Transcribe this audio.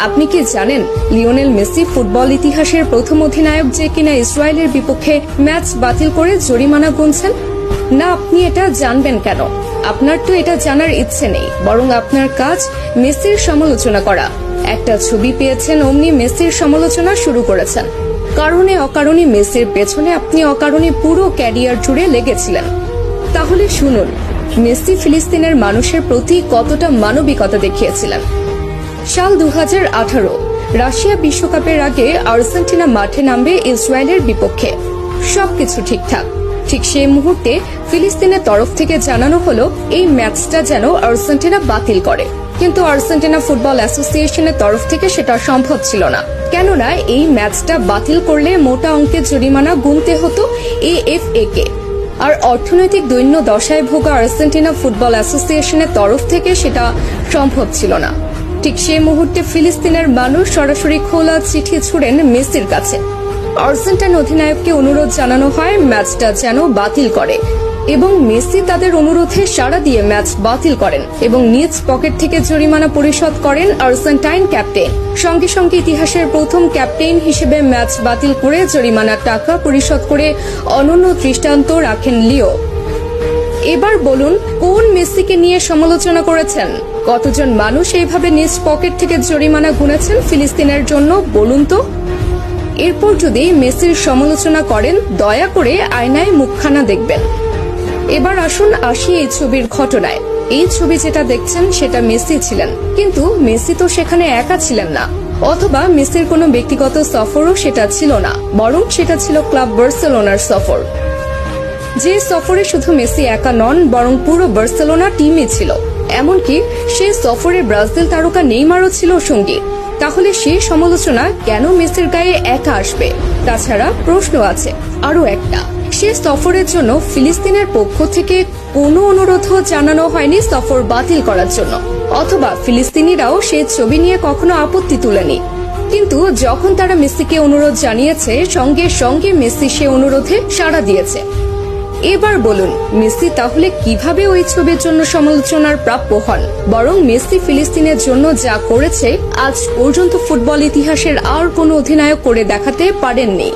আপনি কি জানেন লিওনেল মেসি ফুটবল ইতিহাসের প্রথম অধিনায়ক যে কিনা ইসরায়েলের বিপক্ষে ম্যাচ বাতিল করে জরিমানা গুনছেন? না, আপনি এটা জানবেন কেন? আপনার তো এটা জানার ইচ্ছে নেই, বরং আপনার কাজ মেসির সমালোচনা করা। একটা ছবি পেয়েছেন, অমনি মেসির সমালোচনা শুরু করেছেন। কারণে অকারণে মেসির পেছনে আপনি অকারণে পুরো ক্যারিয়ার জুড়ে লেগেছিলেন। তাহলে শুনুন, মেসি ফিলিস্তিনের মানুষের প্রতি কতটা মানবিকতা দেখিয়েছিলেন। সাল 2018 রাশিয়া বিশ্বকাপের আগে আর্জেন্টিনা মাঠে নামবে ইসরায়েলের বিপক্ষে। সবকিছু ঠিকঠাক। ঠিক সেই মুহূর্তে ফিলিস্তিনের তরফ থেকে জানানো হলো এই ম্যাচটা যেন আর্জেন্টিনা বাতিল করে। কিন্তু আর্জেন্টিনা ফুটবল অ্যাসোসিয়েশনের তরফ থেকে সেটা সম্ভব ছিল না, কেননা এই ম্যাচটা বাতিল করলে মোটা অঙ্কের জরিমানা গুনতে হতো এএফএ কে। আর অর্থনৈতিক দৈন্য দশায় ভোগা আর্জেন্টিনা ফুটবল অ্যাসোসিয়েশনের তরফ থেকে সেটা সম্ভব ছিল না। ঠিক সেই মুহূর্তে ফিলিস্তিনের মানুষ সরাসরি খোলা চিঠি ছুড়েন মেসির কাছে। আর্জেন্টাইন অধিনায়ককে অনুরোধ জানানো হয় ম্যাচটা যেন বাতিল করে, এবং মেসি তাদের অনুরোধে সাড়া দিয়ে ম্যাচ বাতিল করেন এবং নিজ পকেট থেকে জরিমানা পরিশোধ করেন আর্জেন্টাইন ক্যাপ্টেন। সঙ্গে সঙ্গে ইতিহাসের প্রথম ক্যাপ্টেন হিসেবে ম্যাচ বাতিল করে জরিমানার টাকা পরিশোধ করে অনন্য দৃষ্টান্ত রাখেন লিও। এবার বলুন, কোন মেসিকে নিয়ে সমালোচনা করেছেন? কতজন মানুষ এইভাবে নিজ পকেট থেকে জরিমানা গুনেছেন ফিলিস্তিনের জন্য, বলুন তো? এরপর যদি মেসির সমালোচনা করেন, দয়া করে আয়নায় মুখখানা দেখবেন। এবার আসি এই ছবির ঘটনায়। এই ছবি যেটা দেখছেন সেটা মেসি ছিলেন, কিন্তু মেসি তো সেখানে একা ছিলেন না, অথবা মেসির কোনো ব্যক্তিগত সফরও সেটা ছিল না, বরং সেটা ছিল ক্লাব বার্সেলোনার সফর। যে সফরে শুধু মেসি একা নন, বরং পুরো বার্সেলোনা টিমই ছিল। এমনকি সেই সফরে ব্রাজিল তারকা নেইমারও ছিল সঙ্গী। তাহলে সেই সমালোচনা কেন মেসির গায়ে একা আসবে? তাছাড়া প্রশ্ন আছে আরো একটা, সে সফরের জন্য ফিলিস্তিনের পক্ষ থেকে কোনো অনুরোধও জানানো হয়নি সফর বাতিল করার জন্য, অথবা ফিলিস্তিনিরাও সেই ছবি নিয়ে কখনো আপত্তি তুলেনি। কিন্তু যখন তারা মেসিকে অনুরোধ জানিয়েছে, সঙ্গে সঙ্গে মেসি সে অনুরোধে সাড়া দিয়েছে। এবার বলুন, মেসি তাহলে কিভাবে ওই ছবির জন্য সমালোচনার প্রাপ্য হন? বরং মেসি ফিলিস্তিনের জন্য যা করেছে আজ পর্যন্ত ফুটবল ইতিহাসের আর কোনো অধিনায়ক করে দেখাতে পারেননি।